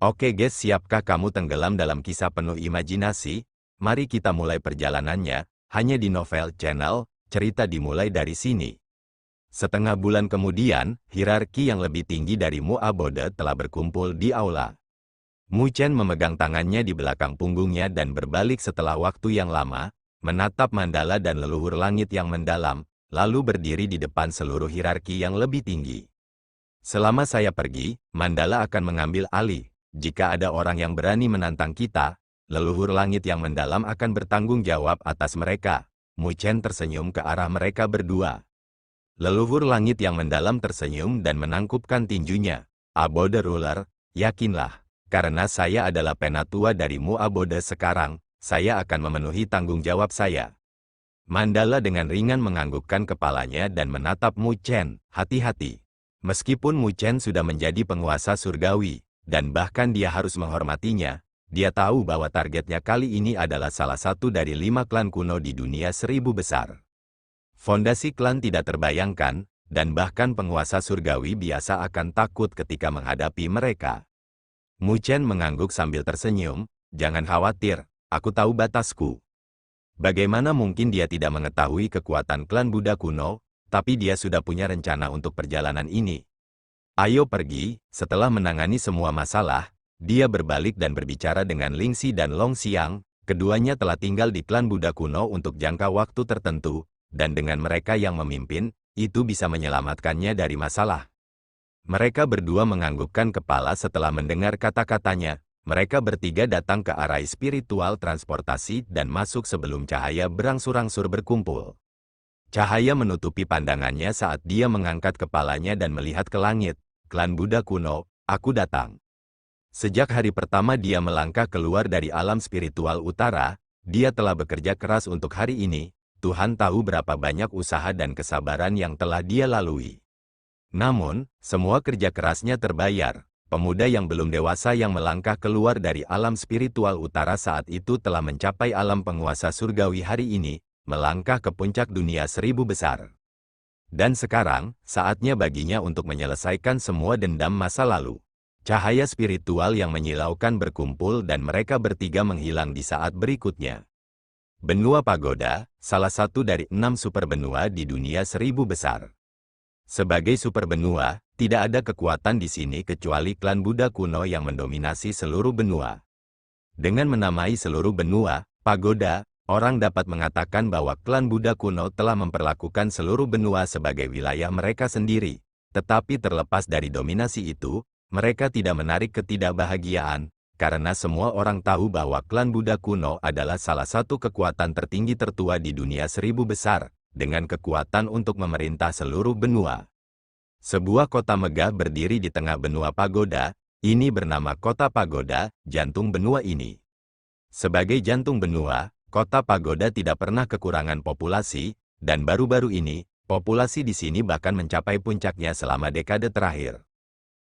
Oke guys, siapkah kamu tenggelam dalam kisah penuh imajinasi? Mari kita mulai perjalanannya, hanya di Novel Channel, cerita dimulai dari sini. Setengah bulan kemudian, hierarki yang lebih tinggi dari Mu Abode telah berkumpul di aula. Mu Chen memegang tangannya di belakang punggungnya dan berbalik setelah waktu yang lama, menatap mandala dan leluhur langit yang mendalam, lalu berdiri di depan seluruh hierarki yang lebih tinggi. Selama saya pergi, mandala akan mengambil alih. Jika ada orang yang berani menantang kita, leluhur langit yang mendalam akan bertanggung jawab atas mereka. Mu Chen tersenyum ke arah mereka berdua. Leluhur langit yang mendalam tersenyum dan menangkupkan tinjunya. Abode Ruler, yakinlah, karena saya adalah penatua dari Mu Abode sekarang, saya akan memenuhi tanggung jawab saya. Mandala dengan ringan menganggukkan kepalanya dan menatap Mu Chen, hati-hati. Meskipun Mu Chen sudah menjadi penguasa surgawi, dan bahkan dia harus menghormatinya, dia tahu bahwa targetnya kali ini adalah salah satu dari 5 klan kuno di dunia 1000 besar. Fondasi klan tidak terbayangkan, dan bahkan penguasa surgawi biasa akan takut ketika menghadapi mereka. Mu Chen mengangguk sambil tersenyum, jangan khawatir, aku tahu batasku. Bagaimana mungkin dia tidak mengetahui kekuatan klan Buddha kuno, tapi dia sudah punya rencana untuk perjalanan ini. Ayo pergi. Setelah menangani semua masalah, dia berbalik dan berbicara dengan Ling Xi dan Long Xiang. Keduanya telah tinggal di klan Buddha kuno untuk jangka waktu tertentu, dan dengan mereka yang memimpin, itu bisa menyelamatkannya dari masalah. Mereka berdua menganggukkan kepala setelah mendengar kata-katanya. Mereka bertiga datang ke arah spiritual transportasi dan masuk sebelum cahaya berangsur-angsur berkumpul. Cahaya menutupi pandangannya saat dia mengangkat kepalanya dan melihat ke langit. Klan Buddha kuno, aku datang. Sejak hari pertama dia melangkah keluar dari alam spiritual utara, dia telah bekerja keras untuk hari ini. Tuhan tahu berapa banyak usaha dan kesabaran yang telah dia lalui. Namun, semua kerja kerasnya terbayar. Pemuda yang belum dewasa yang melangkah keluar dari alam spiritual utara saat itu telah mencapai alam penguasa surgawi hari ini, melangkah ke puncak dunia 1000 besar. Dan sekarang, saatnya baginya untuk menyelesaikan semua dendam masa lalu. Cahaya spiritual yang menyilaukan berkumpul dan mereka bertiga menghilang di saat berikutnya. Benua Pagoda, salah satu dari 6 superbenua di dunia 1000 besar. Sebagai superbenua, tidak ada kekuatan di sini kecuali klan Buddha kuno yang mendominasi seluruh benua. Dengan menamai seluruh benua, Pagoda, orang dapat mengatakan bahwa klan Buddha kuno telah memperlakukan seluruh benua sebagai wilayah mereka sendiri. Tetapi terlepas dari dominasi itu, mereka tidak menarik ketidakbahagiaan, karena semua orang tahu bahwa klan Buddha kuno adalah salah satu kekuatan tertinggi tertua di dunia 1000 besar, dengan kekuatan untuk memerintah seluruh benua. Sebuah kota megah berdiri di tengah benua Pagoda, ini bernama Kota Pagoda, jantung benua ini. Sebagai jantung benua, Kota Pagoda tidak pernah kekurangan populasi, dan baru-baru ini, populasi di sini bahkan mencapai puncaknya selama dekade terakhir.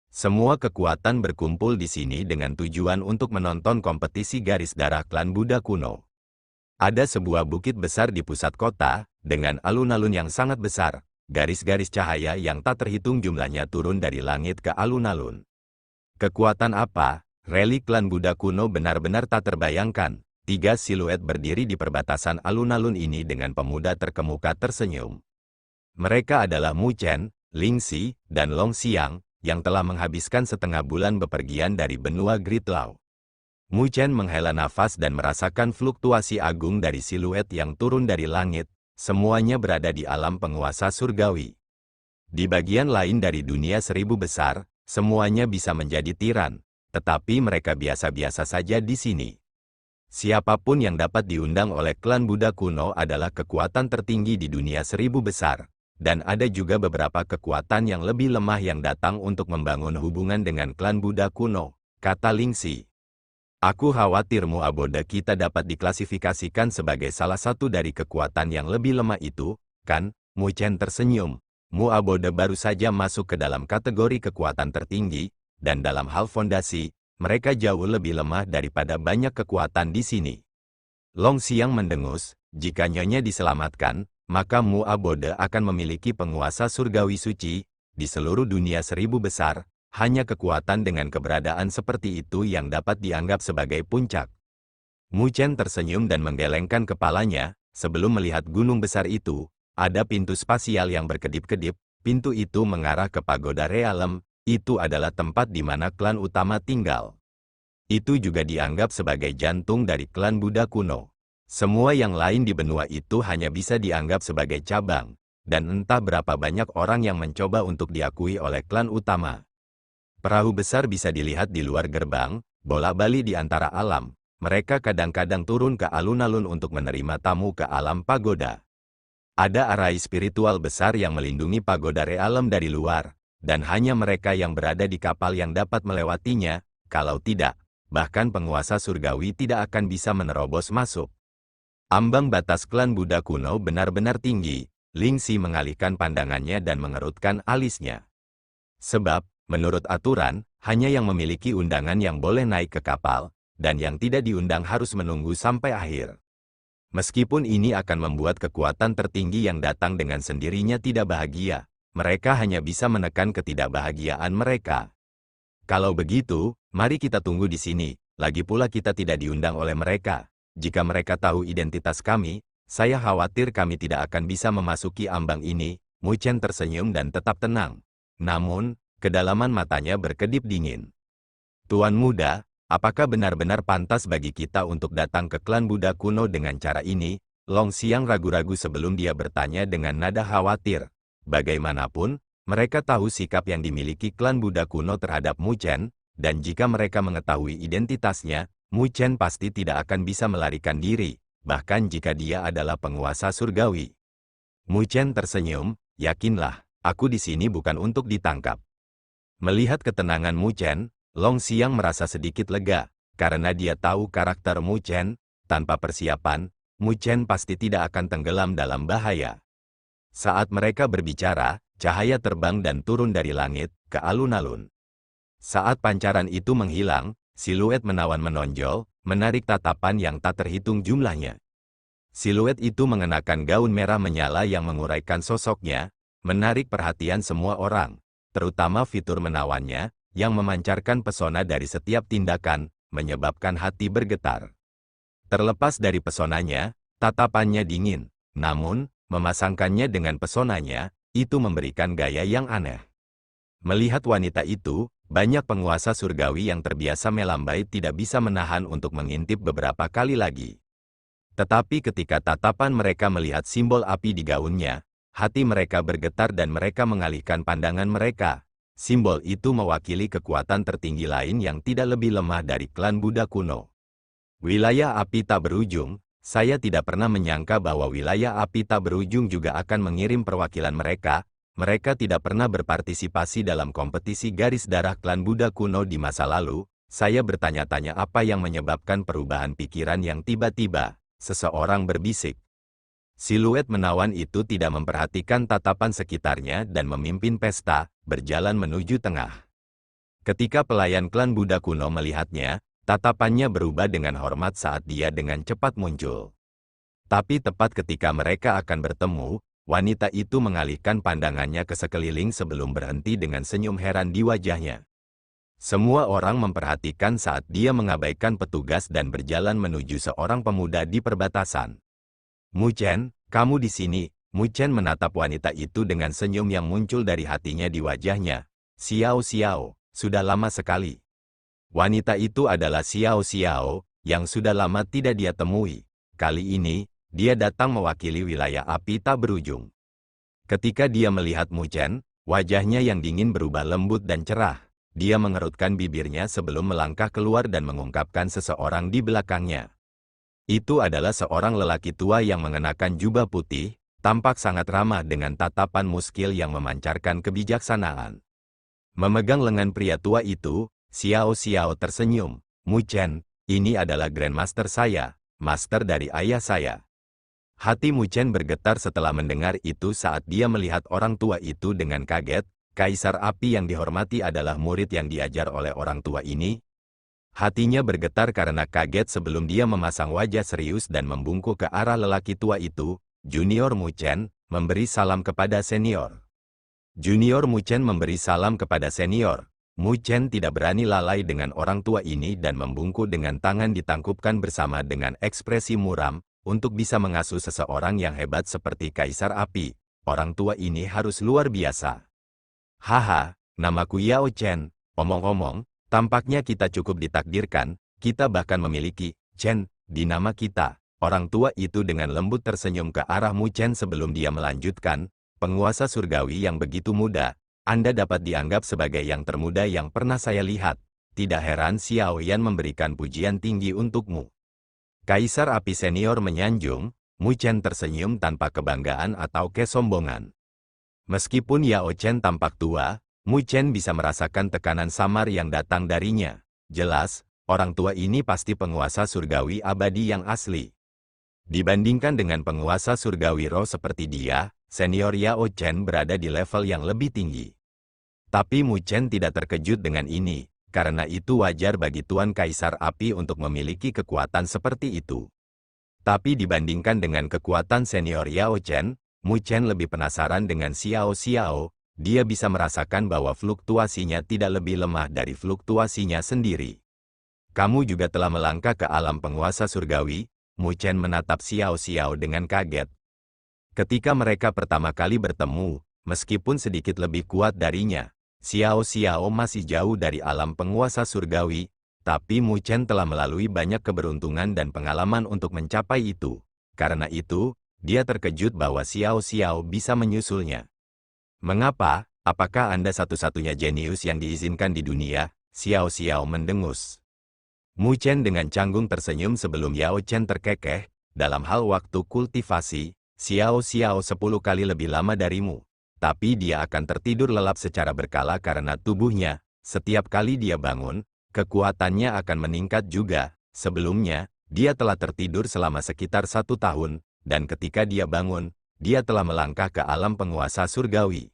Semua kekuatan berkumpul di sini dengan tujuan untuk menonton kompetisi garis darah klan Buddha kuno. Ada sebuah bukit besar di pusat kota, dengan alun-alun yang sangat besar, garis-garis cahaya yang tak terhitung jumlahnya turun dari langit ke alun-alun. Kekuatan apa? Relik klan Buddha kuno benar-benar tak terbayangkan. 3 siluet berdiri di perbatasan alun-alun ini dengan pemuda terkemuka tersenyum. Mereka adalah Mu Chen, Ling Xi, dan Long Xiang, yang telah menghabiskan setengah bulan bepergian dari benua Gridlaw. Mu Chen menghela nafas dan merasakan fluktuasi agung dari siluet yang turun dari langit, semuanya berada di alam penguasa surgawi. Di bagian lain dari dunia 1000 besar, semuanya bisa menjadi tiran, tetapi mereka biasa-biasa saja di sini. Siapapun yang dapat diundang oleh klan Buddha kuno adalah kekuatan tertinggi di dunia 1000 besar, dan ada juga beberapa kekuatan yang lebih lemah yang datang untuk membangun hubungan dengan klan Buddha kuno, kata Ling Xi. Aku khawatir Mu Abode kita dapat diklasifikasikan sebagai salah satu dari kekuatan yang lebih lemah itu, kan? Mu Chen tersenyum. Mu Abode baru saja masuk ke dalam kategori kekuatan tertinggi, dan dalam hal fondasi, mereka jauh lebih lemah daripada banyak kekuatan di sini. Long Xiang mendengus, jika nyonya diselamatkan, maka Mu Abode akan memiliki penguasa surgawi suci, di seluruh dunia 1000 besar, hanya kekuatan dengan keberadaan seperti itu yang dapat dianggap sebagai puncak. Mu Chen tersenyum dan menggelengkan kepalanya. Sebelum melihat gunung besar itu, ada pintu spasial yang berkedip-kedip. Pintu itu mengarah ke Pagoda Realem. Itu adalah tempat di mana klan utama tinggal. Itu juga dianggap sebagai jantung dari klan Buddha kuno. Semua yang lain di benua itu hanya bisa dianggap sebagai cabang, dan entah berapa banyak orang yang mencoba untuk diakui oleh klan utama. Perahu besar bisa dilihat di luar gerbang, bolak-balik di antara alam. Mereka kadang-kadang turun ke alun-alun untuk menerima tamu ke alam pagoda. Ada arai spiritual besar yang melindungi Pagoda Realem dari luar, dan hanya mereka yang berada di kapal yang dapat melewatinya. Kalau tidak, bahkan penguasa surgawi tidak akan bisa menerobos masuk. Ambang batas klan Buddha kuno benar-benar tinggi. Ling Xi mengalihkan pandangannya dan mengerutkan alisnya. Sebab, menurut aturan, hanya yang memiliki undangan yang boleh naik ke kapal, dan yang tidak diundang harus menunggu sampai akhir. Meskipun ini akan membuat kekuatan tertinggi yang datang dengan sendirinya tidak bahagia, mereka hanya bisa menekan ketidakbahagiaan mereka. Kalau begitu, mari kita tunggu di sini. Lagi pula kita tidak diundang oleh mereka. Jika mereka tahu identitas kami, saya khawatir kami tidak akan bisa memasuki ambang ini. Mu Chen tersenyum dan tetap tenang. Namun, kedalaman matanya berkedip dingin. Tuan muda, apakah benar-benar pantas bagi kita untuk datang ke klan Buddha kuno dengan cara ini? Long Xiang ragu-ragu sebelum dia bertanya dengan nada khawatir. Bagaimanapun, mereka tahu sikap yang dimiliki klan Buddha kuno terhadap Mu Chen, dan jika mereka mengetahui identitasnya, Mu Chen pasti tidak akan bisa melarikan diri, bahkan jika dia adalah penguasa surgawi. Mu Chen tersenyum, yakinlah, aku di sini bukan untuk ditangkap. Melihat ketenangan Mu Chen, Long Xiang merasa sedikit lega, karena dia tahu karakter Mu Chen. Tanpa persiapan, Mu Chen pasti tidak akan tenggelam dalam bahaya. Saat mereka berbicara, cahaya terbang dan turun dari langit ke alun-alun. Saat pancaran itu menghilang, siluet menawan menonjol, menarik tatapan yang tak terhitung jumlahnya. Siluet itu mengenakan gaun merah menyala yang menguraikan sosoknya, menarik perhatian semua orang, terutama fitur menawannya, yang memancarkan pesona dari setiap tindakan, menyebabkan hati bergetar. Terlepas dari pesonanya, tatapannya dingin, namun, memasangkannya dengan pesonanya, itu memberikan gaya yang aneh. Melihat wanita itu, banyak penguasa surgawi yang terbiasa melambai tidak bisa menahan untuk mengintip beberapa kali lagi. Tetapi ketika tatapan mereka melihat simbol api di gaunnya, hati mereka bergetar dan mereka mengalihkan pandangan mereka. Simbol itu mewakili kekuatan tertinggi lain yang tidak lebih lemah dari klan Buddha kuno. Wilayah api tak berujung, saya tidak pernah menyangka bahwa wilayah api tak berujung juga akan mengirim perwakilan mereka. Mereka tidak pernah berpartisipasi dalam kompetisi garis darah klan Buddha kuno di masa lalu. Saya bertanya-tanya apa yang menyebabkan perubahan pikiran yang tiba-tiba. Seseorang berbisik. Siluet menawan itu tidak memperhatikan tatapan sekitarnya dan memimpin pesta, berjalan menuju tengah. Ketika pelayan klan Buddha kuno melihatnya, tatapannya berubah dengan hormat saat dia dengan cepat muncul. Tapi tepat ketika mereka akan bertemu, wanita itu mengalihkan pandangannya ke sekeliling sebelum berhenti dengan senyum heran di wajahnya. Semua orang memperhatikan saat dia mengabaikan petugas dan berjalan menuju seorang pemuda di perbatasan. Mu Chen, kamu di sini. Mu Chen menatap wanita itu dengan senyum yang muncul dari hatinya di wajahnya. Xiao Xiao, sudah lama sekali. Wanita itu adalah Xiao Xiao, yang sudah lama tidak dia temui. Kali ini, dia datang mewakili wilayah api tak berujung. Ketika dia melihat Mu Chen, wajahnya yang dingin berubah lembut dan cerah. Dia mengerutkan bibirnya sebelum melangkah keluar dan mengungkapkan seseorang di belakangnya. Itu adalah seorang lelaki tua yang mengenakan jubah putih, tampak sangat ramah dengan tatapan muskil yang memancarkan kebijaksanaan. Memegang lengan pria tua itu, Xiao Xiao tersenyum. Mu Chen, ini adalah Grandmaster saya, master dari ayah saya. Hati Mu Chen bergetar setelah mendengar itu saat dia melihat orang tua itu dengan kaget. Kaisar api yang dihormati adalah murid yang diajar oleh orang tua ini. Hatinya bergetar karena kaget sebelum dia memasang wajah serius dan membungkuk ke arah lelaki tua itu. Junior Mu Chen memberi salam kepada senior. Junior Mu Chen memberi salam kepada senior. Mu Chen tidak berani lalai dengan orang tua ini dan membungkuk dengan tangan ditangkupkan bersama dengan ekspresi muram, untuk bisa mengasuh seseorang yang hebat seperti Kaisar Api. Orang tua ini harus luar biasa. Haha, namaku Yao Chen. Omong-omong, tampaknya kita cukup ditakdirkan, kita bahkan memiliki Chen di nama kita. Orang tua itu dengan lembut tersenyum ke arah Mu Chen sebelum dia melanjutkan, penguasa surgawi yang begitu muda. Anda dapat dianggap sebagai yang termuda yang pernah saya lihat. Tidak heran Xiao Yan memberikan pujian tinggi untukmu. Kaisar Api Senior menyanjung, Mu Chen tersenyum tanpa kebanggaan atau kesombongan. Meskipun Yao Chen tampak tua, Mu Chen bisa merasakan tekanan samar yang datang darinya. Jelas, orang tua ini pasti penguasa surgawi abadi yang asli. Dibandingkan dengan penguasa surgawi roh seperti dia, senior Yao Chen berada di level yang lebih tinggi. Tapi Mu Chen tidak terkejut dengan ini, karena itu wajar bagi Tuan Kaisar Api untuk memiliki kekuatan seperti itu. Tapi dibandingkan dengan kekuatan senior Yao Chen, Mu Chen lebih penasaran dengan Xiao Xiao. Dia bisa merasakan bahwa fluktuasinya tidak lebih lemah dari fluktuasinya sendiri. Kamu juga telah melangkah ke alam penguasa surgawi. Mu Chen menatap Xiao Xiao dengan kaget. Ketika mereka pertama kali bertemu, meskipun sedikit lebih kuat darinya, Xiao Xiao masih jauh dari alam penguasa surgawi, tapi Mu Chen telah melalui banyak keberuntungan dan pengalaman untuk mencapai itu. Karena itu, dia terkejut bahwa Xiao Xiao bisa menyusulnya. Mengapa? Apakah Anda satu-satunya jenius yang diizinkan di dunia? Xiao Xiao mendengus. Mu Chen dengan canggung tersenyum sebelum Yao Chen terkekeh. Dalam hal waktu kultivasi, Xiao Xiao 10 kali lebih lama darimu. Tapi dia akan tertidur lelap secara berkala karena tubuhnya, setiap kali dia bangun, kekuatannya akan meningkat juga. Sebelumnya, dia telah tertidur selama sekitar 1 tahun, dan ketika dia bangun, dia telah melangkah ke alam penguasa surgawi.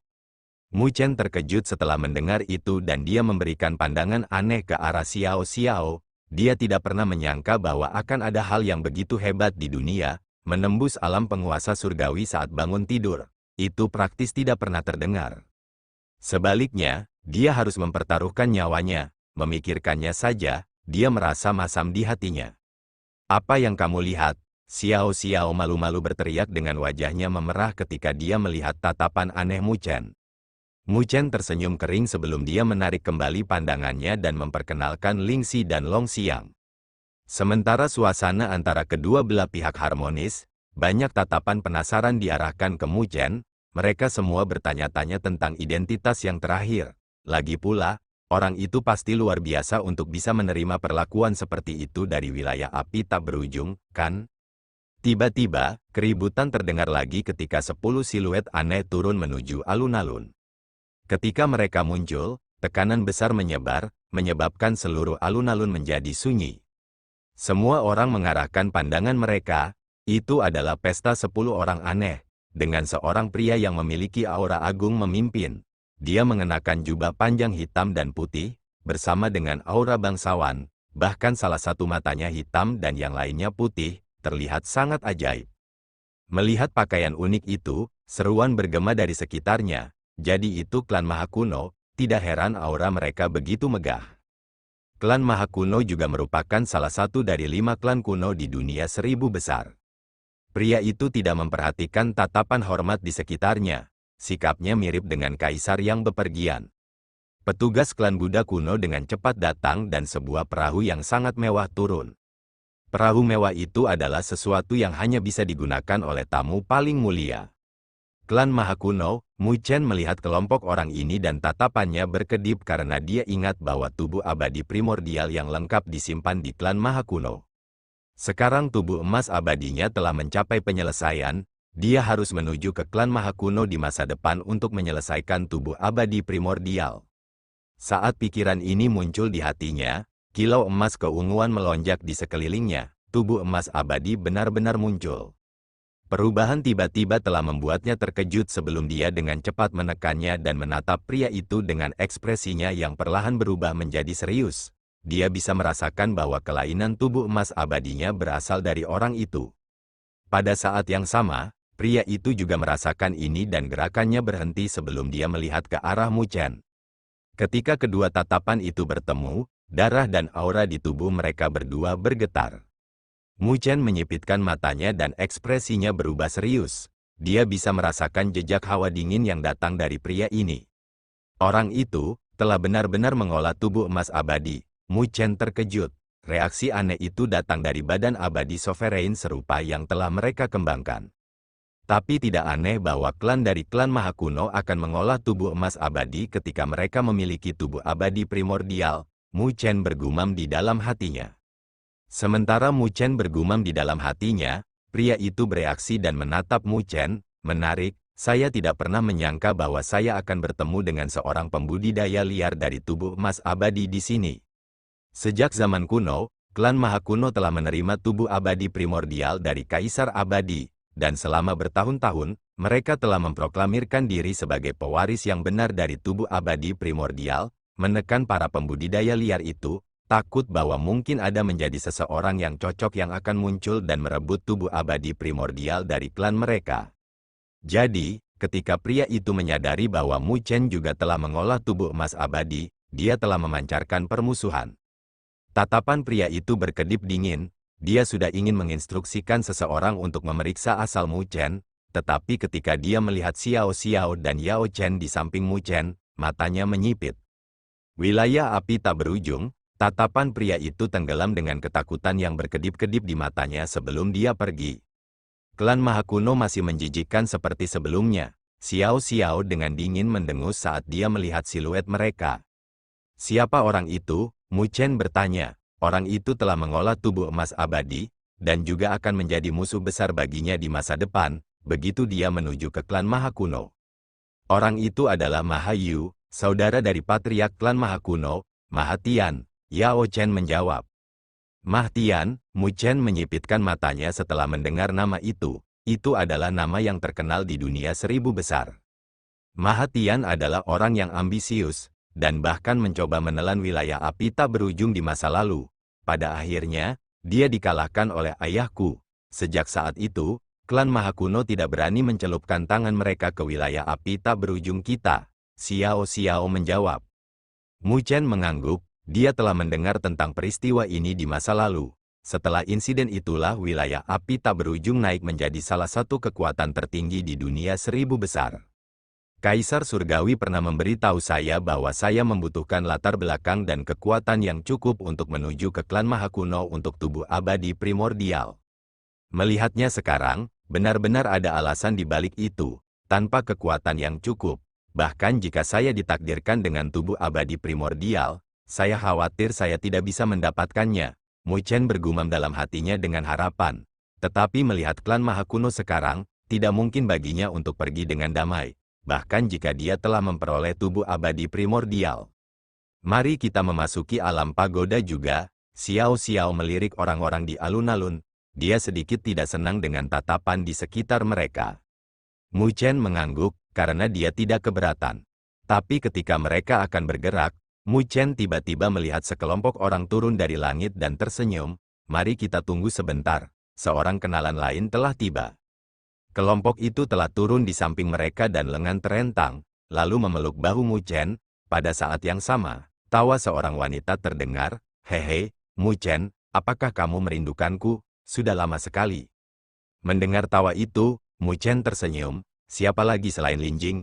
Mu Chen terkejut setelah mendengar itu dan dia memberikan pandangan aneh ke arah Xiao Xiao. Dia tidak pernah menyangka bahwa akan ada hal yang begitu hebat di dunia, menembus alam penguasa surgawi saat bangun tidur. Itu praktis tidak pernah terdengar. Sebaliknya, dia harus mempertaruhkan nyawanya, memikirkannya saja, dia merasa masam di hatinya. Apa yang kamu lihat? Xiao Xiao malu-malu berteriak dengan wajahnya memerah ketika dia melihat tatapan aneh Mu Chen. Mu Chen tersenyum kering sebelum dia menarik kembali pandangannya dan memperkenalkan Ling Xi dan Long Xiang. Sementara suasana antara kedua belah pihak harmonis, banyak tatapan penasaran diarahkan ke Mu Chen. Mereka semua bertanya-tanya tentang identitas yang terakhir. Lagi pula, orang itu pasti luar biasa untuk bisa menerima perlakuan seperti itu dari wilayah api tak berujung, kan? Tiba-tiba, keributan terdengar lagi ketika 10 siluet aneh turun menuju alun-alun. Ketika mereka muncul, tekanan besar menyebar, menyebabkan seluruh alun-alun menjadi sunyi. Semua orang mengarahkan pandangan mereka. Itu adalah pesta 10 orang aneh, dengan seorang pria yang memiliki aura agung memimpin. Dia mengenakan jubah panjang hitam dan putih, bersama dengan aura bangsawan, bahkan salah satu matanya hitam dan yang lainnya putih, terlihat sangat ajaib. Melihat pakaian unik itu, seruan bergema dari sekitarnya. Jadi itu klan Mahakuno, tidak heran aura mereka begitu megah. Klan Mahakuno juga merupakan salah satu dari 5 klan kuno di dunia 1000 besar. Pria itu tidak memperhatikan tatapan hormat di sekitarnya. Sikapnya mirip dengan kaisar yang bepergian. Petugas klan Buddha kuno dengan cepat datang dan sebuah perahu yang sangat mewah turun. Perahu mewah itu adalah sesuatu yang hanya bisa digunakan oleh tamu paling mulia. Klan Mahakuno, Mu Chen melihat kelompok orang ini dan tatapannya berkedip karena dia ingat bahwa tubuh abadi primordial yang lengkap disimpan di klan Mahakuno. Sekarang tubuh emas abadinya telah mencapai penyelesaian, dia harus menuju ke klan Mahakuno di masa depan untuk menyelesaikan tubuh abadi primordial. Saat pikiran ini muncul di hatinya, kilau emas keunguan melonjak di sekelilingnya, tubuh emas abadi benar-benar muncul. Perubahan tiba-tiba telah membuatnya terkejut sebelum dia dengan cepat menekannya dan menatap pria itu dengan ekspresinya yang perlahan berubah menjadi serius. Dia bisa merasakan bahwa kelainan tubuh emas abadinya berasal dari orang itu. Pada saat yang sama, pria itu juga merasakan ini dan gerakannya berhenti sebelum dia melihat ke arah Mu Chen. Ketika kedua tatapan itu bertemu, darah dan aura di tubuh mereka berdua bergetar. Mu Chen menyipitkan matanya dan ekspresinya berubah serius. Dia bisa merasakan jejak hawa dingin yang datang dari pria ini. Orang itu telah benar-benar mengolah tubuh emas abadi. Mu Chen terkejut. Reaksi aneh itu datang dari badan abadi sovereign serupa yang telah mereka kembangkan. Tapi tidak aneh bahwa klan dari klan Maha Kuno akan mengolah tubuh emas abadi ketika mereka memiliki tubuh abadi primordial. Mu Chen bergumam di dalam hatinya. Sementara Mu Chen bergumam di dalam hatinya, pria itu bereaksi dan menatap Mu Chen. Menarik, saya tidak pernah menyangka bahwa saya akan bertemu dengan seorang pembudidaya liar dari tubuh emas abadi di sini. Sejak zaman kuno, klan Maha Kuno telah menerima tubuh abadi primordial dari Kaisar Abadi, dan selama bertahun-tahun, mereka telah memproklamirkan diri sebagai pewaris yang benar dari tubuh abadi primordial, menekan para pembudidaya liar itu, takut bahwa mungkin ada menjadi seseorang yang cocok yang akan muncul dan merebut tubuh abadi primordial dari klan mereka. Jadi, ketika pria itu menyadari bahwa Mu Chen juga telah mengolah tubuh emas abadi, dia telah memancarkan permusuhan. Tatapan pria itu berkedip dingin, dia sudah ingin menginstruksikan seseorang untuk memeriksa asal Mu Chen, tetapi ketika dia melihat Xiao Xiao dan Yao Chen di samping Mu Chen, matanya menyipit. Wilayah api tak berujung, tatapan pria itu tenggelam dengan ketakutan yang berkedip-kedip di matanya sebelum dia pergi. Klan Maha Kuno masih menjijikkan seperti sebelumnya. Xiao Xiao dengan dingin mendengus saat dia melihat siluet mereka. Siapa orang itu? Mu Chen bertanya. Orang itu telah mengolah tubuh emas abadi, dan juga akan menjadi musuh besar baginya di masa depan, begitu dia menuju ke klan Maha Kuno. Orang itu adalah Maha Yu, saudara dari patriark klan Maha Kuno, Maha Tian. Yao Chen menjawab. Maha Tian, Mu Chen menyipitkan matanya setelah mendengar nama itu. Itu adalah nama yang terkenal di dunia 1000 besar. Maha Tian adalah orang yang ambisius, dan bahkan mencoba menelan wilayah api tak berujung di masa lalu. Pada akhirnya, dia dikalahkan oleh ayahku. Sejak saat itu, klan Maha Kuno tidak berani mencelupkan tangan mereka ke wilayah api tak berujung kita. Xiao Xiao menjawab. Mu Chen mengangguk, dia telah mendengar tentang peristiwa ini di masa lalu. Setelah insiden itulah wilayah api tak berujung naik menjadi salah satu kekuatan tertinggi di dunia 1000 besar. Kaisar Surgawi pernah memberitahu saya bahwa saya membutuhkan latar belakang dan kekuatan yang cukup untuk menuju ke klan Maha Kuno untuk tubuh abadi primordial. Melihatnya sekarang, benar-benar ada alasan di balik itu. Tanpa kekuatan yang cukup, bahkan jika saya ditakdirkan dengan tubuh abadi primordial, saya khawatir saya tidak bisa mendapatkannya. Mu Chen bergumam dalam hatinya dengan harapan. Tetapi melihat klan Maha Kuno sekarang, tidak mungkin baginya untuk pergi dengan damai. Bahkan jika dia telah memperoleh tubuh abadi primordial. Mari kita memasuki alam pagoda juga. Xiao Xiao melirik orang-orang di alun-alun. Dia sedikit tidak senang dengan tatapan di sekitar mereka. Mu Chen mengangguk, karena dia tidak keberatan. Tapi ketika mereka akan bergerak, Mu Chen tiba-tiba melihat sekelompok orang turun dari langit dan tersenyum. Mari kita tunggu sebentar, seorang kenalan lain telah tiba. Kelompok itu telah turun di samping mereka dan lengan terentang, lalu memeluk bahu Mu Chen. Pada saat yang sama, tawa seorang wanita terdengar, "Hehe, Mu Chen, apakah kamu merindukanku? Sudah lama sekali." Mendengar tawa itu, Mu Chen tersenyum, siapa lagi selain Lin Jing?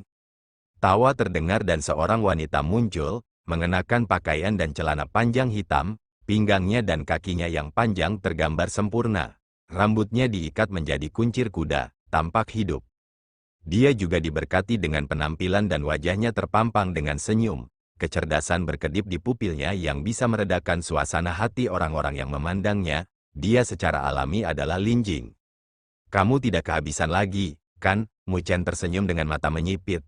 Tawa terdengar dan seorang wanita muncul, mengenakan pakaian dan celana panjang hitam, pinggangnya dan kakinya yang panjang tergambar sempurna. Rambutnya diikat menjadi kuncir kuda. Tampak hidup. Dia juga diberkati dengan penampilan dan wajahnya terpampang dengan senyum. Kecerdasan berkedip di pupilnya yang bisa meredakan suasana hati orang-orang yang memandangnya. Dia secara alami adalah Lin Jing. Kamu tidak kehabisan lagi, kan? Mu Chen tersenyum dengan mata menyipit.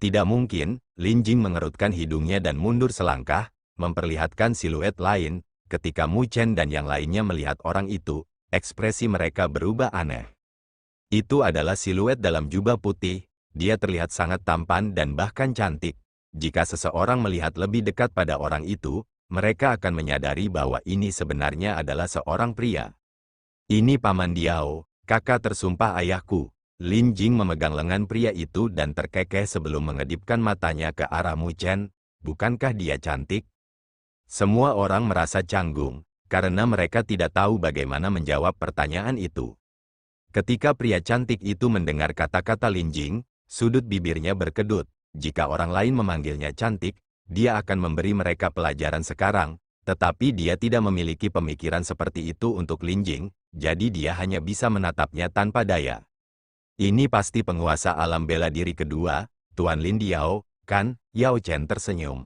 Tidak mungkin. Lin Jing mengerutkan hidungnya dan mundur selangkah, memperlihatkan siluet lain. Ketika Mu Chen dan yang lainnya melihat orang itu, ekspresi mereka berubah aneh. Itu adalah siluet dalam jubah putih, dia terlihat sangat tampan dan bahkan cantik. Jika seseorang melihat lebih dekat pada orang itu, mereka akan menyadari bahwa ini sebenarnya adalah seorang pria. Ini Paman Diao, kakak tersumpah ayahku. Lin Jing memegang lengan pria itu dan terkekeh sebelum mengedipkan matanya ke arah Mu Chen. bukankah dia cantik? Semua orang merasa canggung, karena mereka tidak tahu bagaimana menjawab pertanyaan itu. Ketika pria cantik itu mendengar kata-kata Lin Jing, sudut bibirnya berkedut. Jika orang lain memanggilnya cantik, dia akan memberi mereka pelajaran sekarang, tetapi dia tidak memiliki pemikiran seperti itu untuk Lin Jing, jadi dia hanya bisa menatapnya tanpa daya. Ini pasti penguasa alam bela diri kedua, Tuan Lin Diao, kan? Yao Chen tersenyum.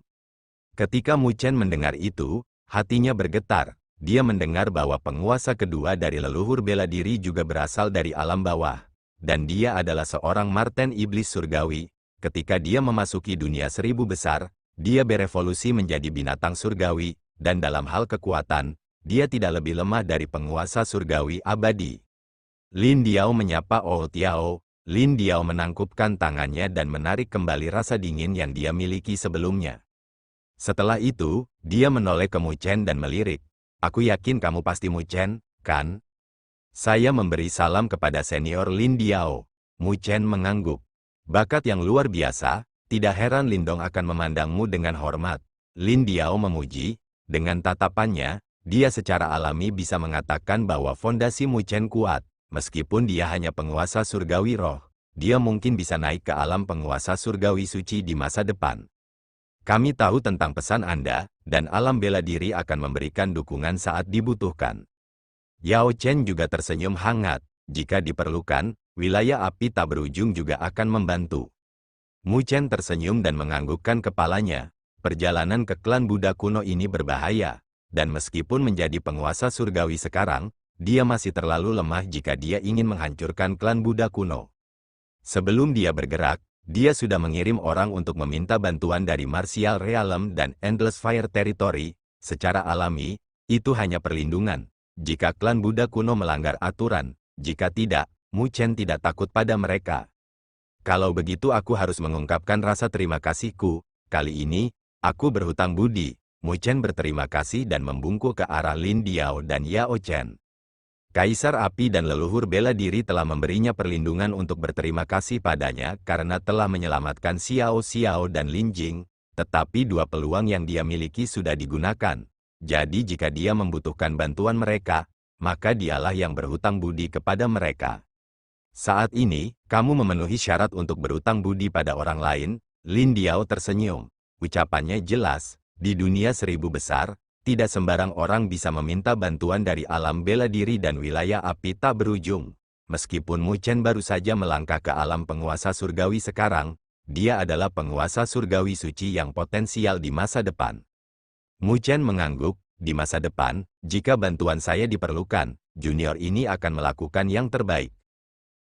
Ketika Mu Chen mendengar itu, hatinya bergetar. Dia mendengar bahwa penguasa kedua dari leluhur bela diri juga berasal dari alam bawah. Dan dia adalah seorang Marten Iblis Surgawi. Ketika dia memasuki dunia 1000 besar, dia berevolusi menjadi binatang surgawi, dan dalam hal kekuatan, dia tidak lebih lemah dari penguasa surgawi abadi. Lin Diao menyapa Oh Tiao. Lin Diao menangkupkan tangannya dan menarik kembali rasa dingin yang dia miliki sebelumnya. Setelah itu, dia menoleh ke Mu Chen dan melirik. Aku yakin kamu pasti Mu Chen, kan? Saya memberi salam kepada senior Lin Diao. Mu Chen mengangguk. Bakat yang luar biasa, tidak heran Lindong akan memandangmu dengan hormat. Lin Diao memuji, dengan tatapannya, dia secara alami bisa mengatakan bahwa fondasi Mu Chen kuat. Meskipun dia hanya penguasa surgawi roh, dia mungkin bisa naik ke alam penguasa surgawi suci di masa depan. Kami tahu tentang pesan Anda, dan alam bela diri akan memberikan dukungan saat dibutuhkan. Yao Chen juga tersenyum hangat. Jika diperlukan, wilayah api tak berujung juga akan membantu. Mu Chen tersenyum dan menganggukkan kepalanya. Perjalanan ke klan Buddha kuno ini berbahaya, dan meskipun menjadi penguasa surgawi sekarang, dia masih terlalu lemah jika dia ingin menghancurkan klan Buddha kuno. Sebelum dia bergerak, dia sudah mengirim orang untuk meminta bantuan dari Martial Realm dan Endless Fire Territory. Secara alami, itu hanya perlindungan. Jika klan Buddha kuno melanggar aturan, jika tidak, Mu Chen tidak takut pada mereka. Kalau begitu aku harus mengungkapkan rasa terima kasihku. Kali ini, aku berhutang budi. Mu Chen berterima kasih dan membungkuk ke arah Lin Diao dan Yao Chen. Kaisar Api dan leluhur bela diri telah memberinya perlindungan untuk berterima kasih padanya karena telah menyelamatkan Xiao Xiao dan Lin Jing, tetapi dua peluang yang dia miliki sudah digunakan. Jadi jika dia membutuhkan bantuan mereka, maka dialah yang berhutang budi kepada mereka. Saat ini, kamu memenuhi syarat untuk berhutang budi pada orang lain. Lin Diao tersenyum. Ucapannya jelas, di dunia 1000 besar, tidak sembarang orang bisa meminta bantuan dari alam bela diri dan wilayah api tak berujung. Meskipun Mu Chen baru saja melangkah ke alam penguasa surgawi sekarang, dia adalah penguasa surgawi suci yang potensial di masa depan. Mu Chen mengangguk, di masa depan, jika bantuan saya diperlukan, junior ini akan melakukan yang terbaik.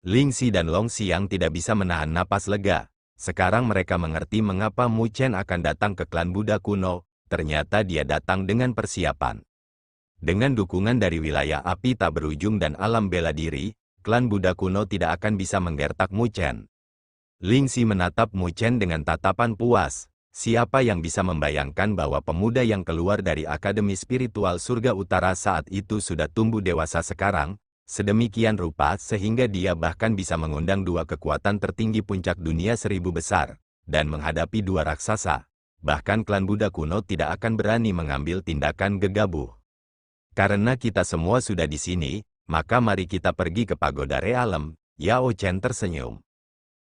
Ling Xi dan Long Xiang tidak bisa menahan napas lega. Sekarang mereka mengerti mengapa Mu Chen akan datang ke klan Buddha kuno. Ternyata dia datang dengan persiapan. Dengan dukungan dari wilayah api tak berujung dan alam bela diri, klan Buddha kuno tidak akan bisa menggertak Mu Chen. Ling Xi menatap Mu Chen dengan tatapan puas. Siapa yang bisa membayangkan bahwa pemuda yang keluar dari Akademi Spiritual Surga Utara saat itu sudah tumbuh dewasa sekarang, sedemikian rupa sehingga dia bahkan bisa mengundang dua kekuatan tertinggi puncak dunia 1000 besar, dan menghadapi dua raksasa. Bahkan klan Buddha kuno tidak akan berani mengambil tindakan gegabah. Karena kita semua sudah di sini, maka mari kita pergi ke Pagoda Realem. Yao Chen tersenyum.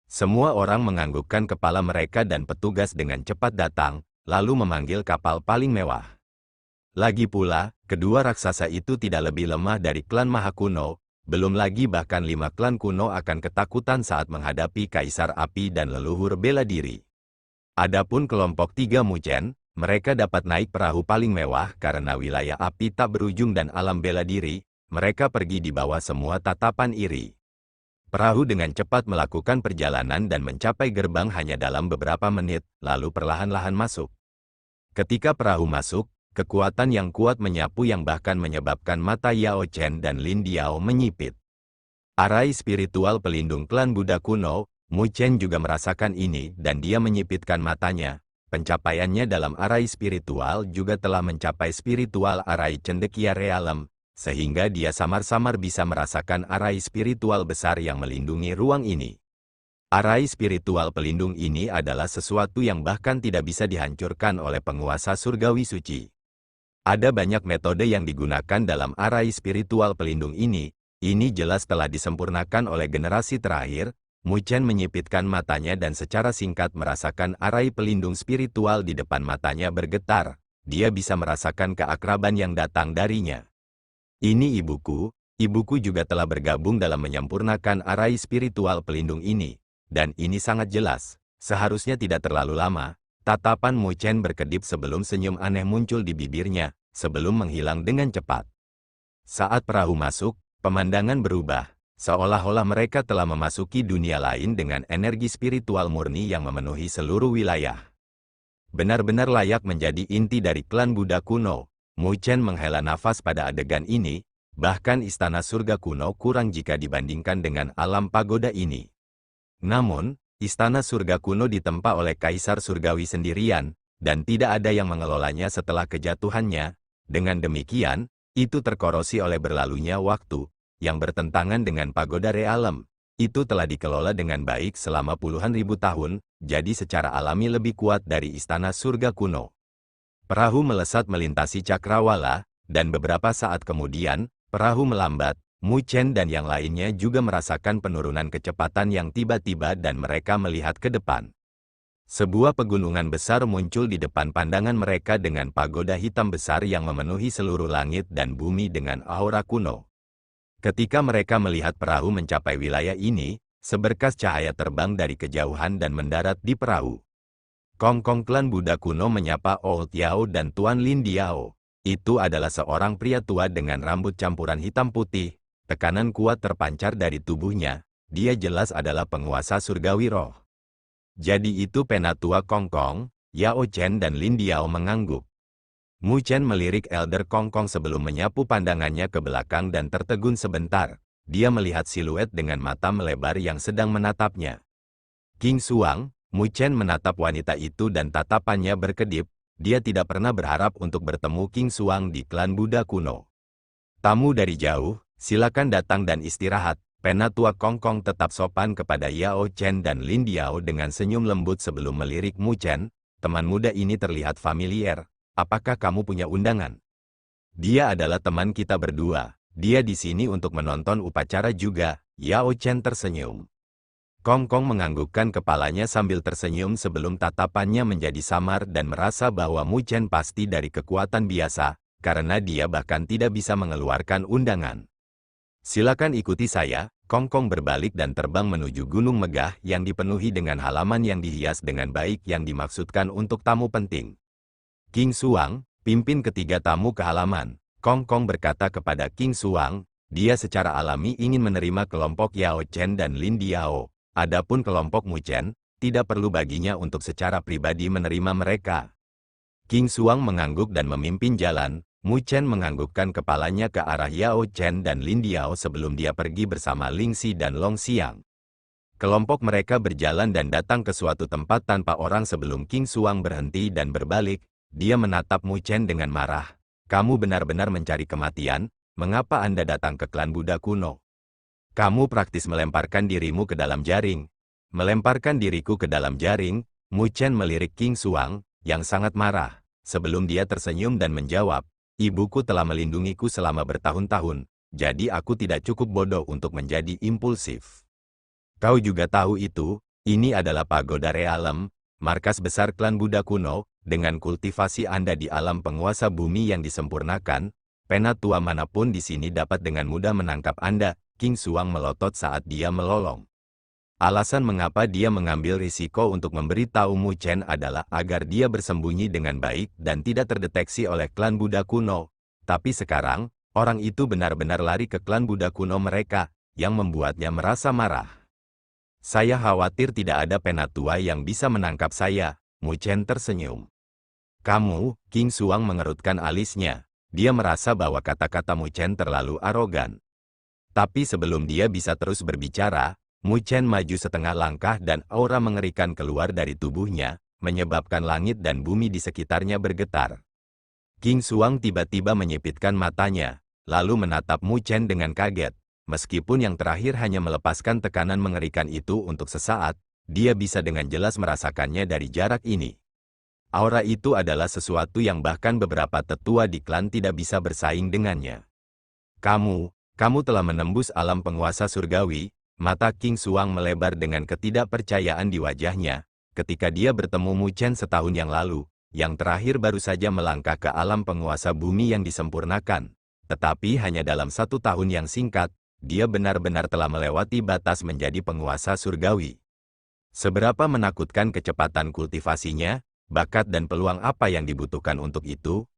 Semua orang menganggukkan kepala mereka dan petugas dengan cepat datang, lalu memanggil kapal paling mewah. Lagi pula, kedua raksasa itu tidak lebih lemah dari klan Maha Kuno, belum lagi bahkan 5 klan kuno akan ketakutan saat menghadapi Kaisar Api dan leluhur bela diri. Adapun kelompok 3 Mu Chen, mereka dapat naik perahu paling mewah karena wilayah api tak berujung dan alam bela diri, mereka pergi di bawah semua tatapan iri. Perahu dengan cepat melakukan perjalanan dan mencapai gerbang hanya dalam beberapa menit, lalu perlahan-lahan masuk. Ketika perahu masuk, kekuatan yang kuat menyapu yang bahkan menyebabkan mata Yao Chen dan Lin Diao menyipit. Arai spiritual pelindung klan Buddha kuno, Mu Chen juga merasakan ini dan dia menyipitkan matanya. Pencapaiannya dalam arai spiritual juga telah mencapai spiritual arai cendekia realem, sehingga dia samar-samar bisa merasakan arai spiritual besar yang melindungi ruang ini. Arai spiritual pelindung ini adalah sesuatu yang bahkan tidak bisa dihancurkan oleh penguasa surgawi suci. Ada banyak metode yang digunakan dalam arai spiritual pelindung ini. Ini jelas telah disempurnakan oleh generasi terakhir. Mu Chen menyipitkan matanya dan secara singkat merasakan arai pelindung spiritual di depan matanya bergetar. Dia bisa merasakan keakraban yang datang darinya. Ini ibuku. Ibuku juga telah bergabung dalam menyempurnakan arai spiritual pelindung ini. Dan ini sangat jelas. Seharusnya tidak terlalu lama. Tatapan Mu Chen berkedip sebelum senyum aneh muncul di bibirnya, sebelum menghilang dengan cepat. Saat perahu masuk, pemandangan berubah. Seolah-olah mereka telah memasuki dunia lain dengan energi spiritual murni yang memenuhi seluruh wilayah. Benar-benar layak menjadi inti dari klan Buddha kuno. Mu Chen menghela nafas pada adegan ini, bahkan istana surga kuno kurang jika dibandingkan dengan alam pagoda ini. Namun, istana surga kuno ditempa oleh kaisar surgawi sendirian, dan tidak ada yang mengelolanya setelah kejatuhannya. Dengan demikian, itu terkorosi oleh berlalunya waktu, yang bertentangan dengan pagoda realem. Itu telah dikelola dengan baik selama puluhan ribu tahun, jadi secara alami lebih kuat dari istana surga kuno. Perahu melesat melintasi cakrawala, dan beberapa saat kemudian, perahu melambat. Mu Chen dan yang lainnya juga merasakan penurunan kecepatan yang tiba-tiba dan mereka melihat ke depan. Sebuah pegunungan besar muncul di depan pandangan mereka dengan pagoda hitam besar yang memenuhi seluruh langit dan bumi dengan aura kuno. Ketika mereka melihat perahu mencapai wilayah ini, seberkas cahaya terbang dari kejauhan dan mendarat di perahu. Kongkong klan Buddha kuno menyapa Old Yao dan Tuan Lin Diao. Itu adalah seorang pria tua dengan rambut campuran hitam putih. Tekanan kuat terpancar dari tubuhnya. Dia jelas adalah penguasa surgawi roh. Jadi itu penatua Kongkong. Yao Chen dan Lin Diao mengangguk. Mu Chen melirik Elder Kongkong sebelum menyapu pandangannya ke belakang dan tertegun sebentar. Dia melihat siluet dengan mata melebar yang sedang menatapnya. King Suang. Mu Chen menatap wanita itu dan tatapannya berkedip. Dia tidak pernah berharap untuk bertemu King Suang di klan Buddha kuno. Tamu dari jauh. Silakan datang dan istirahat. Penatua Kongkong tetap sopan kepada Yao Chen dan Lin Diao dengan senyum lembut sebelum melirik Mu Chen. Teman muda ini terlihat familiar. Apakah kamu punya undangan? Dia adalah teman kita berdua. Dia di sini untuk menonton upacara juga. Yao Chen tersenyum. Kongkong menganggukkan kepalanya sambil tersenyum sebelum tatapannya menjadi samar dan merasa bahwa Mu Chen pasti dari kekuatan biasa, karena dia bahkan tidak bisa mengeluarkan undangan. Silakan ikuti saya. Kongkong berbalik dan terbang menuju gunung megah yang dipenuhi dengan halaman yang dihias dengan baik yang dimaksudkan untuk tamu penting. King Suang, pimpin ketiga tamu ke halaman. Kongkong berkata kepada King Suang, dia secara alami ingin menerima kelompok Yao Chen dan Lin Diao. Adapun kelompok Mu Chen, tidak perlu baginya untuk secara pribadi menerima mereka. King Suang mengangguk dan memimpin jalan. Mu Chen menganggukkan kepalanya ke arah Yao Chen dan Lin Diao sebelum dia pergi bersama Ling Xi dan Long Xiang. Kelompok mereka berjalan dan datang ke suatu tempat tanpa orang sebelum King Suang berhenti dan berbalik. Dia menatap Mu Chen dengan marah. Kamu benar-benar mencari kematian? Mengapa Anda datang ke klan Buddha kuno? Kamu praktis melemparkan dirimu ke dalam jaring. Melemparkan diriku ke dalam jaring? Mu Chen melirik King Suang, yang sangat marah. Sebelum dia tersenyum dan menjawab, ibuku telah melindungiku selama bertahun-tahun, jadi aku tidak cukup bodoh untuk menjadi impulsif. Kau juga tahu itu, ini adalah pagoda realem, markas besar klan Buddha kuno, dengan kultivasi Anda di alam penguasa bumi yang disempurnakan, penatua manapun di sini dapat dengan mudah menangkap Anda. King Suang melotot saat dia melolong. Alasan mengapa dia mengambil risiko untuk memberitahu Mu Chen adalah agar dia bersembunyi dengan baik dan tidak terdeteksi oleh klan Buddha kuno. Tapi sekarang, orang itu benar-benar lari ke klan Buddha kuno mereka, yang membuatnya merasa marah. Saya khawatir tidak ada penatua yang bisa menangkap saya. Mu Chen tersenyum. Kamu, King Suang mengerutkan alisnya. Dia merasa bahwa kata-kata Mu Chen terlalu arogan. Tapi sebelum dia bisa terus berbicara, Mu Chen maju setengah langkah dan aura mengerikan keluar dari tubuhnya, menyebabkan langit dan bumi di sekitarnya bergetar. King Suang tiba-tiba menyipitkan matanya, lalu menatap Mu Chen dengan kaget. Meskipun yang terakhir hanya melepaskan tekanan mengerikan itu untuk sesaat, dia bisa dengan jelas merasakannya dari jarak ini. Aura itu adalah sesuatu yang bahkan beberapa tetua di klan tidak bisa bersaing dengannya. Kamu telah menembus alam penguasa surgawi. Mata King Xuang melebar dengan ketidakpercayaan di wajahnya, ketika dia bertemu Mu Chen setahun yang lalu, yang terakhir baru saja melangkah ke alam penguasa bumi yang disempurnakan. Tetapi hanya dalam 1 tahun yang singkat, dia benar-benar telah melewati batas menjadi penguasa surgawi. Seberapa menakutkan kecepatan kultivasinya, bakat dan peluang apa yang dibutuhkan untuk itu?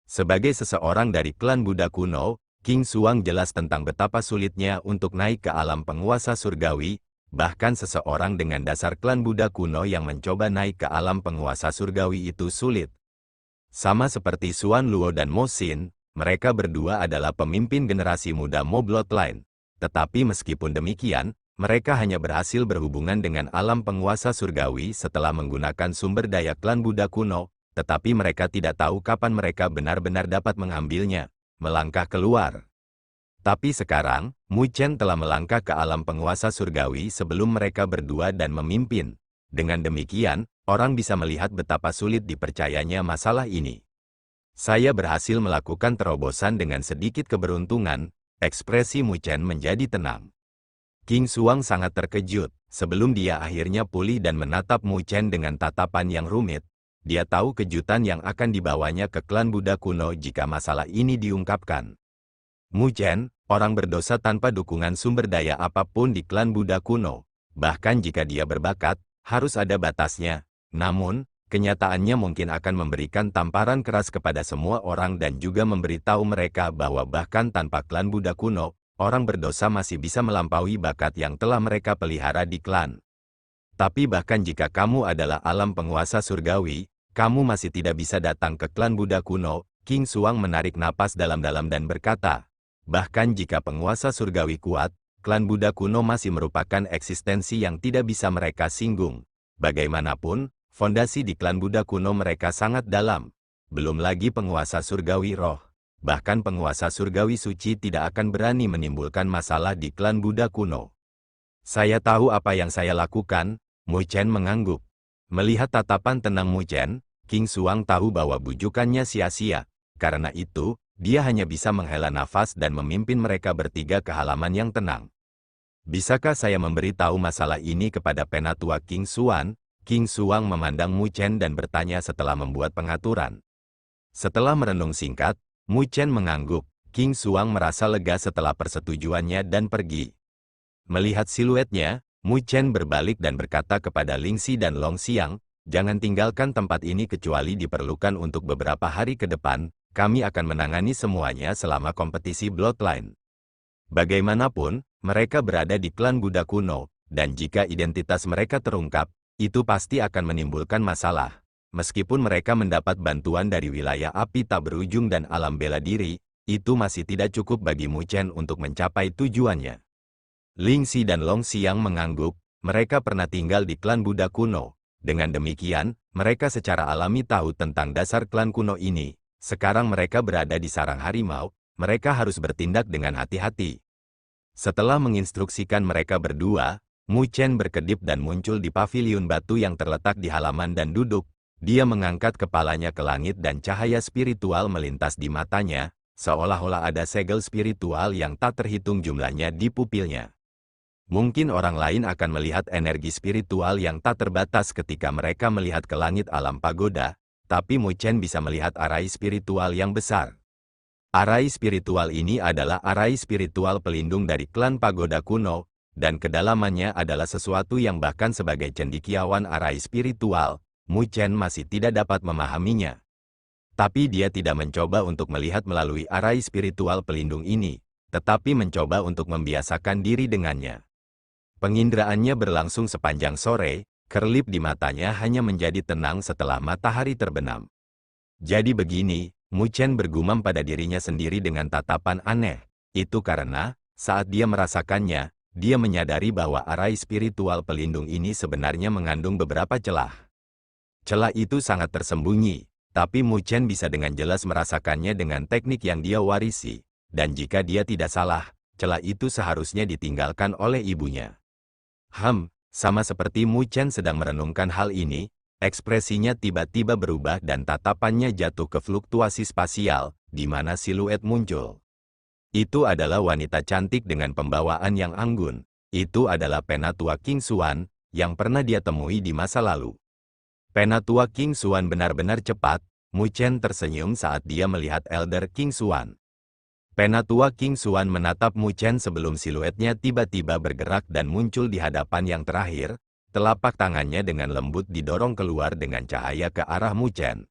Sebagai seseorang dari klan Buddha kuno, King Xuang jelas tentang betapa sulitnya untuk naik ke alam penguasa surgawi, bahkan seseorang dengan dasar klan Buddha kuno yang mencoba naik ke alam penguasa surgawi itu sulit. Sama seperti Xuan Luo dan Mo Xin, mereka berdua adalah pemimpin generasi muda Mo Bloodline. Tetapi meskipun demikian, mereka hanya berhasil berhubungan dengan alam penguasa surgawi setelah menggunakan sumber daya klan Buddha kuno, tetapi mereka tidak tahu kapan mereka benar-benar dapat mengambilnya, melangkah keluar. Tapi sekarang, Mu Chen telah melangkah ke alam penguasa surgawi sebelum mereka berdua dan memimpin. Dengan demikian, orang bisa melihat betapa sulit dipercayanya masalah ini. Saya berhasil melakukan terobosan dengan sedikit keberuntungan. Ekspresi Mu Chen menjadi tenang. King Xuang sangat terkejut, sebelum dia akhirnya pulih dan menatap Mu Chen dengan tatapan yang rumit. Dia tahu kejutan yang akan dibawanya ke klan Buddha kuno jika masalah ini diungkapkan. Mu Chen, orang berdosa tanpa dukungan sumber daya apapun di klan Buddha kuno. Bahkan jika dia berbakat, harus ada batasnya. Namun, kenyataannya mungkin akan memberikan tamparan keras kepada semua orang dan juga memberitahu mereka bahwa bahkan tanpa klan Buddha kuno, orang berdosa masih bisa melampaui bakat yang telah mereka pelihara di klan. Tapi bahkan jika kamu adalah alam penguasa surgawi, kamu masih tidak bisa datang ke klan Buddha kuno. King Xuang menarik napas dalam-dalam dan berkata, bahkan jika penguasa surgawi kuat, klan Buddha kuno masih merupakan eksistensi yang tidak bisa mereka singgung. Bagaimanapun, fondasi di klan Buddha kuno mereka sangat dalam. Belum lagi penguasa surgawi roh. Bahkan penguasa surgawi suci tidak akan berani menimbulkan masalah di klan Buddha kuno. Saya tahu apa yang saya lakukan. Mu Chen mengangguk. Melihat tatapan tenang Mu Chen, King Xuang tahu bahwa bujukannya sia-sia. Karena itu, dia hanya bisa menghela nafas dan memimpin mereka bertiga ke halaman yang tenang. Bisakah saya memberitahu masalah ini kepada penatua King Xuan? King Xuang memandang Mu Chen dan bertanya setelah membuat pengaturan. Setelah merenung singkat, Mu Chen mengangguk. King Xuang merasa lega setelah persetujuannya dan pergi. Melihat siluetnya, Mu Chen berbalik dan berkata kepada Ling Xi dan Long Xiang, jangan tinggalkan tempat ini kecuali diperlukan untuk beberapa hari ke depan, kami akan menangani semuanya selama kompetisi Bloodline. Bagaimanapun, mereka berada di klan Buddha kuno, dan jika identitas mereka terungkap, itu pasti akan menimbulkan masalah. Meskipun mereka mendapat bantuan dari wilayah api tak berujung dan alam bela diri, itu masih tidak cukup bagi Mu Chen untuk mencapai tujuannya. Ling Xi dan Long Xiang mengangguk, mereka pernah tinggal di klan Buddha kuno. Dengan demikian, mereka secara alami tahu tentang dasar klan kuno ini. Sekarang mereka berada di sarang harimau, mereka harus bertindak dengan hati-hati. Setelah menginstruksikan mereka berdua, Mu Chen berkedip dan muncul di paviliun batu yang terletak di halaman dan duduk. Dia mengangkat kepalanya ke langit dan cahaya spiritual melintas di matanya, seolah-olah ada segel spiritual yang tak terhitung jumlahnya di pupilnya. Mungkin orang lain akan melihat energi spiritual yang tak terbatas ketika mereka melihat ke langit alam pagoda, tapi Mu Chen bisa melihat arai spiritual yang besar. Arai spiritual ini adalah arai spiritual pelindung dari klan pagoda kuno, dan kedalamannya adalah sesuatu yang bahkan sebagai cendekiawan arai spiritual, Mu Chen masih tidak dapat memahaminya. Tapi dia tidak mencoba untuk melihat melalui arai spiritual pelindung ini, tetapi mencoba untuk membiasakan diri dengannya. Pengindraannya berlangsung sepanjang sore, kerlip di matanya hanya menjadi tenang setelah matahari terbenam. Jadi begini, Mu Chen bergumam pada dirinya sendiri dengan tatapan aneh. Itu karena, saat dia merasakannya, dia menyadari bahwa arai spiritual pelindung ini sebenarnya mengandung beberapa celah. Celah itu sangat tersembunyi, tapi Mu Chen bisa dengan jelas merasakannya dengan teknik yang dia warisi. Dan jika dia tidak salah, celah itu seharusnya ditinggalkan oleh ibunya. Sama seperti Mu Chen sedang merenungkan hal ini, ekspresinya tiba-tiba berubah dan tatapannya jatuh ke fluktuasi spasial, di mana siluet muncul. Itu adalah wanita cantik dengan pembawaan yang anggun. Itu adalah penatua King Xuan, yang pernah dia temui di masa lalu. Penatua King Xuan benar-benar cepat. Mu Chen tersenyum saat dia melihat Elder King Xuan. Penatua King Xuan menatap Mu Chen sebelum siluetnya tiba-tiba bergerak dan muncul di hadapan yang terakhir. Telapak tangannya dengan lembut didorong keluar dengan cahaya ke arah Mu Chen.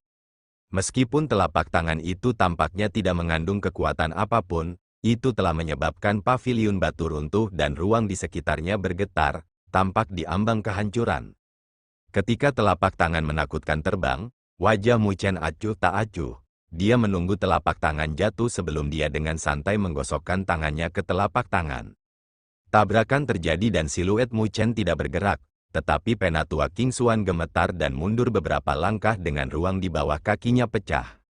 Meskipun telapak tangan itu tampaknya tidak mengandung kekuatan apapun, itu telah menyebabkan paviliun batu runtuh dan ruang di sekitarnya bergetar, tampak di ambang kehancuran. Ketika telapak tangan menakutkan terbang, wajah Mu Chen acuh tak acuh. Dia menunggu telapak tangan jatuh sebelum dia dengan santai menggosokkan tangannya ke telapak tangan. Tabrakan terjadi dan siluet Mu Chen tidak bergerak, tetapi penatua King Xuan gemetar dan mundur beberapa langkah dengan ruang di bawah kakinya pecah.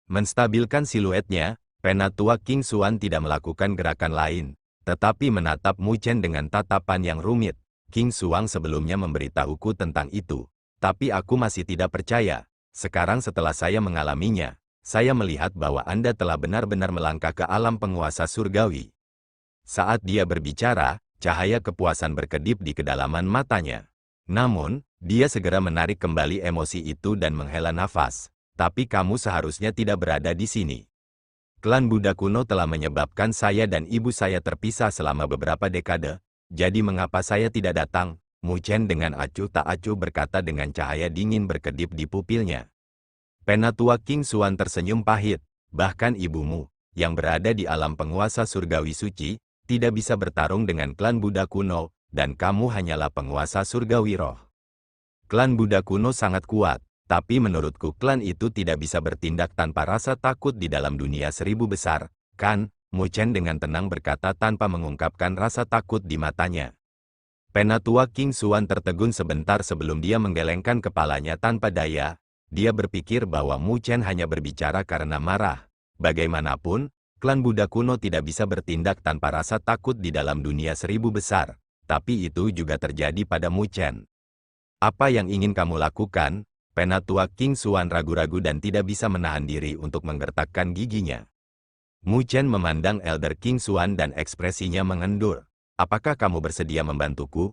Menstabilkan siluetnya, penatua King Xuan tidak melakukan gerakan lain, tetapi menatap Mu Chen dengan tatapan yang rumit. King Xuan sebelumnya memberitahuku tentang itu, tapi aku masih tidak percaya. Sekarang setelah saya mengalaminya, saya melihat bahwa Anda telah benar-benar melangkah ke alam penguasa surgawi. Saat dia berbicara, cahaya kepuasan berkedip di kedalaman matanya. Namun, dia segera menarik kembali emosi itu dan menghela nafas. Tapi kamu seharusnya tidak berada di sini. Klan Buddha kuno telah menyebabkan saya dan ibu saya terpisah selama beberapa dekade. Jadi mengapa saya tidak datang? Mu Chen dengan acuh tak acuh berkata dengan cahaya dingin berkedip di pupilnya. Penatua King Xuan tersenyum pahit, bahkan ibumu, yang berada di alam penguasa surgawi suci, tidak bisa bertarung dengan klan Buddha kuno, dan kamu hanyalah penguasa surgawi roh. Klan Buddha kuno sangat kuat, tapi menurutku klan itu tidak bisa bertindak tanpa rasa takut di dalam dunia seribu besar, kan? Mu Chen dengan tenang berkata tanpa mengungkapkan rasa takut di matanya. Penatua King Xuan tertegun sebentar sebelum dia menggelengkan kepalanya tanpa daya. Dia berpikir bahwa Mu Chen hanya berbicara karena marah. Bagaimanapun, klan Buddha kuno tidak bisa bertindak tanpa rasa takut di dalam dunia seribu besar. Tapi itu juga terjadi pada Mu Chen. Apa yang ingin kamu lakukan? Penatua King Xuan ragu-ragu dan tidak bisa menahan diri untuk menggertakkan giginya. Mu Chen memandang Elder King Xuan dan ekspresinya mengendur. Apakah kamu bersedia membantuku?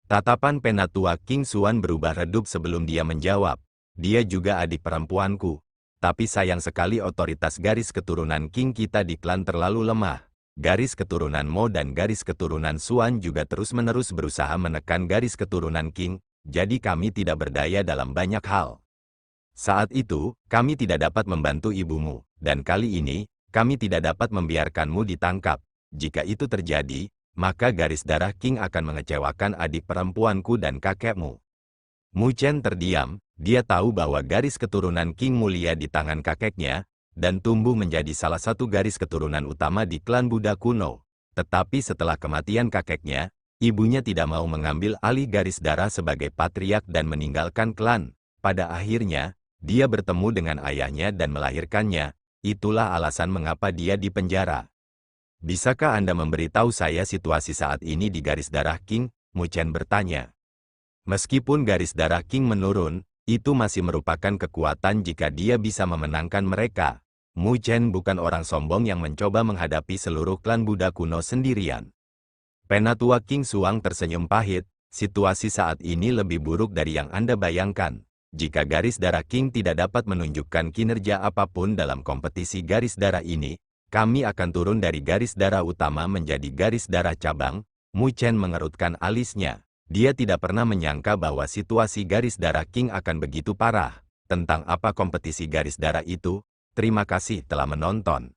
Tatapan Penatua King Xuan berubah redup sebelum dia menjawab. Dia juga adik perempuanku. Tapi sayang sekali otoritas garis keturunan King kita di klan terlalu lemah. Garis keturunan Mo dan garis keturunan Xuan juga terus-menerus berusaha menekan garis keturunan King, jadi kami tidak berdaya dalam banyak hal. Saat itu, kami tidak dapat membantu ibumu, dan kali ini, kami tidak dapat membiarkanmu ditangkap. Jika itu terjadi, maka garis darah King akan mengecewakan adik perempuanku dan kakekmu. Mu Chen terdiam. Dia tahu bahwa garis keturunan King mulia di tangan kakeknya, dan tumbuh menjadi salah satu garis keturunan utama di klan Buddha kuno. Tetapi setelah kematian kakeknya, ibunya tidak mau mengambil alih garis darah sebagai patriark dan meninggalkan klan. Pada akhirnya, dia bertemu dengan ayahnya dan melahirkannya. Itulah alasan mengapa dia dipenjara. Bisakah Anda memberitahu saya situasi saat ini di garis darah King? Mu Chen bertanya. Meskipun garis darah King menurun, itu masih merupakan kekuatan jika dia bisa memenangkan mereka. Mu Chen bukan orang sombong yang mencoba menghadapi seluruh klan Buddha kuno sendirian. Penatua King Xuan tersenyum pahit, situasi saat ini lebih buruk dari yang Anda bayangkan. Jika garis darah King tidak dapat menunjukkan kinerja apapun dalam kompetisi garis darah ini, kami akan turun dari garis darah utama menjadi garis darah cabang. Mu Chen mengerutkan alisnya. Dia tidak pernah menyangka bahwa situasi garis darah King akan begitu parah. Tentang apa kompetisi garis darah itu? Terima kasih telah menonton.